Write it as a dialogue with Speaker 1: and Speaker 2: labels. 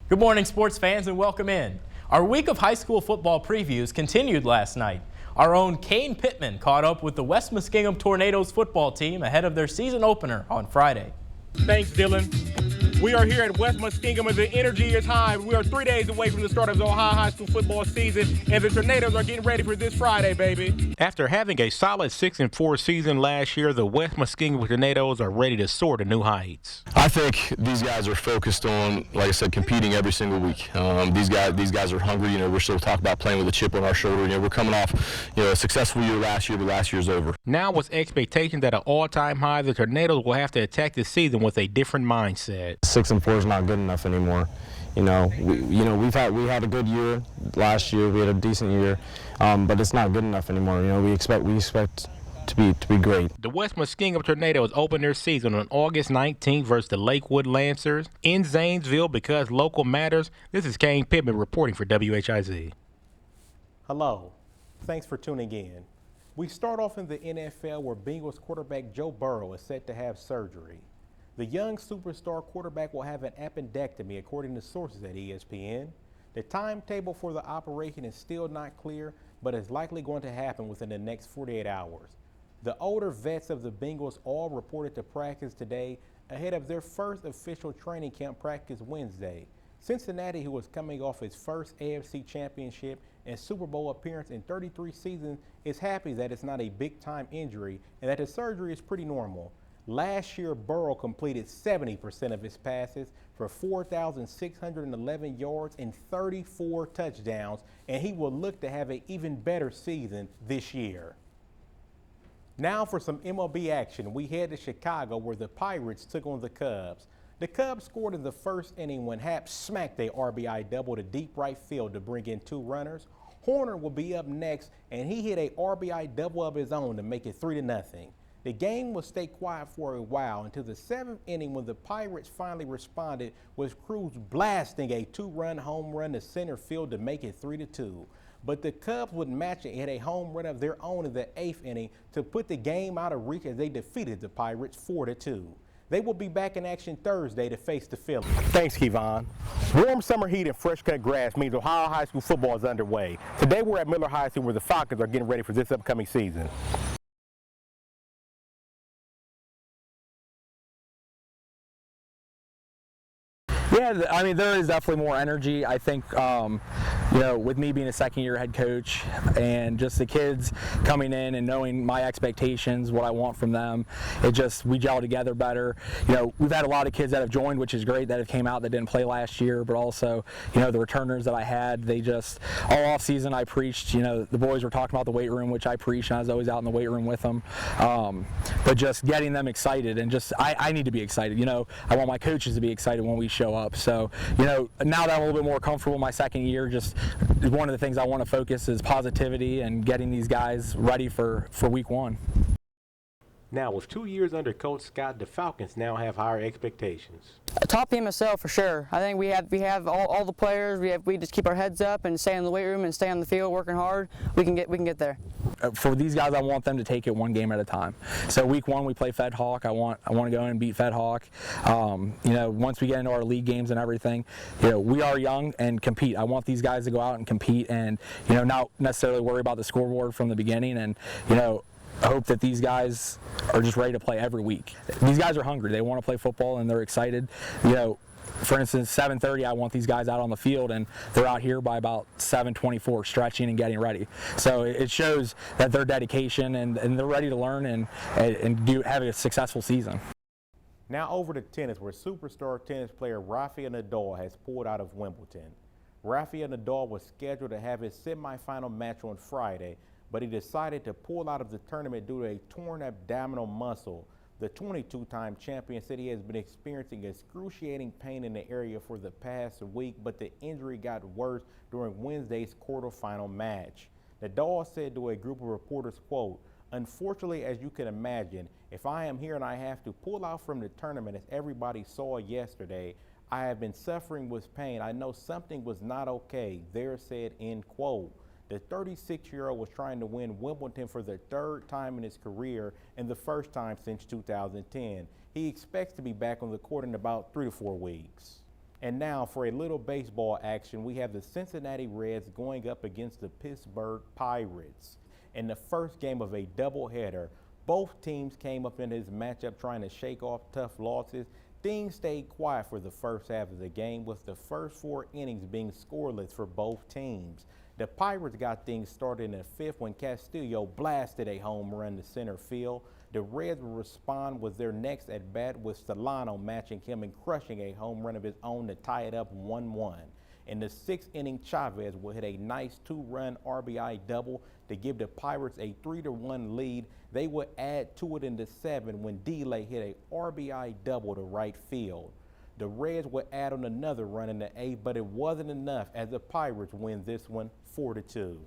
Speaker 1: Good morning, sports fans, and welcome in. Our week of high school football previews continued last night. Our own Caine Pittman caught up with the West Muskingum Tornadoes football team ahead of their season opener on Friday.
Speaker 2: Thanks, Dylan. We are here at West Muskingum and the energy is high. We are 3 days away from the start of the Ohio high school football season, and the Tornadoes are getting ready for this Friday, baby.
Speaker 3: After having a solid 6-4 season last year, the West Muskingum Tornadoes are ready to soar to new heights.
Speaker 4: I think these guys are focused on, like I said, competing every single week. These guys are hungry. You know, we're still talking about playing with a chip on our shoulder. You know, we're coming off, a successful year last year, but last year's over.
Speaker 3: Now, with expectations at an all-time high, the Tornadoes will have to attack the season with a different mindset.
Speaker 5: 6-4 is not good enough anymore. We had a good year last year. We had a decent year, but it's not good enough anymore. We expect to be great.
Speaker 3: The West Muskingum Tornadoes open their season on August 19th versus the Lakewood Lancers in Zanesville. Because local matters, this is Caine Pittman reporting for WHIZ.
Speaker 2: Hello. Thanks for tuning in. We start off in the NFL where Bengals quarterback Joe Burrow is set to have surgery. The young superstar quarterback will have an appendectomy, according to sources at ESPN. The timetable for the operation is still not clear, but is likely going to happen within the next 48 hours. The older vets of the Bengals all reported to practice today ahead of their first official training camp practice Wednesday. Cincinnati, who was coming off its first AFC championship and Super Bowl appearance in 33 seasons, is happy that it's not a big-time injury and that the surgery is pretty normal. Last year, Burrow completed 70% of his passes for 4,611 yards and 34 touchdowns, and he will look to have an even better season this year. Now for some MLB action, we head to Chicago where the Pirates took on the Cubs. The Cubs scored in the first inning when Happ smacked a RBI double to deep right field to bring in 2 runners. Horner will be up next, and he hit a RBI double of his own to make it 3-0. The game will stay quiet for a while until the 7th inning when the Pirates finally responded with Cruz blasting a 2-run home run to center field to make it 3-2. But the Cubs would match it and hit a home run of their own in the 8th inning to put the game out of reach as they defeated the Pirates 4-2. They will be back in action Thursday to face the Phillies. Thanks, Kevon. Warm summer heat and fresh cut grass means Ohio high school football is underway. Today we're at Miller High School where the Falcons are getting ready for this upcoming season.
Speaker 6: Yeah, I mean, there is definitely more energy. I think, with me being a second-year head coach and just the kids coming in and knowing my expectations, what I want from them, we gel together better. We've had a lot of kids that have joined, which is great, that have came out that didn't play last year, but also, the returners that I had, they just, all off season I preached, the boys were talking about the weight room, which I preached, and I was always out in the weight room with them. But just getting them excited and I need to be excited. I want my coaches to be excited when we show up. So, now that I'm a little bit more comfortable in my second year, just one of the things I want to focus is positivity and getting these guys ready for week 1.
Speaker 3: Now, with 2 years under Coach Scott, the Falcons now have higher expectations.
Speaker 7: Top MSL for sure. I think we have all the players. We just keep our heads up and stay in the weight room and stay on the field working hard. We can get there.
Speaker 6: For these guys, I want them to take it one game at a time. So week 1 we play Fed Hawk. I want to go in and beat Fed Hawk. Once we get into our league games and everything, we are young and compete. I want these guys to go out and compete and not necessarily worry about the scoreboard from the beginning and I hope that these guys are just ready to play every week. These guys are hungry. They want to play football and they're excited. For instance, 7:30, I want these guys out on the field, and they're out here by about 7:24, stretching and getting ready. So it shows that their dedication and they're ready to learn and have a successful season.
Speaker 2: Now over to tennis, where superstar tennis player Rafael Nadal has pulled out of Wimbledon. Rafael Nadal was scheduled to have his semifinal match on Friday, but he decided to pull out of the tournament due to a torn abdominal muscle. The 22-time champion said he has been experiencing excruciating pain in the area for the past week, but the injury got worse during Wednesday's quarterfinal match. Nadal said to a group of reporters, quote, "Unfortunately, as you can imagine, if I am here and I have to pull out from the tournament as everybody saw yesterday, I have been suffering with pain. I know something was not okay," there said, end quote. The 36-year-old was trying to win Wimbledon for the 3rd time in his career and the first time since 2010. He expects to be back on the court in about 3 to 4 weeks. And now for a little baseball action, we have the Cincinnati Reds going up against the Pittsburgh Pirates. In the first game of a doubleheader, both teams came up in this matchup trying to shake off tough losses. Things stayed quiet for the first half of the game, with the first 4 innings being scoreless for both teams. The Pirates got things started in the 5th when Castillo blasted a home run to center field. The Reds will respond with their next at bat, with Solano matching him and crushing a home run of his own to tie it up 1-1. In the 6th inning, Chavez will hit a nice 2-run RBI double to give the Pirates a 3-1 lead. They would add to it in the 7th when Delay hit a RBI double to right field. The Reds would add on another run in the 8th, but it wasn't enough as the Pirates win this one 4-2.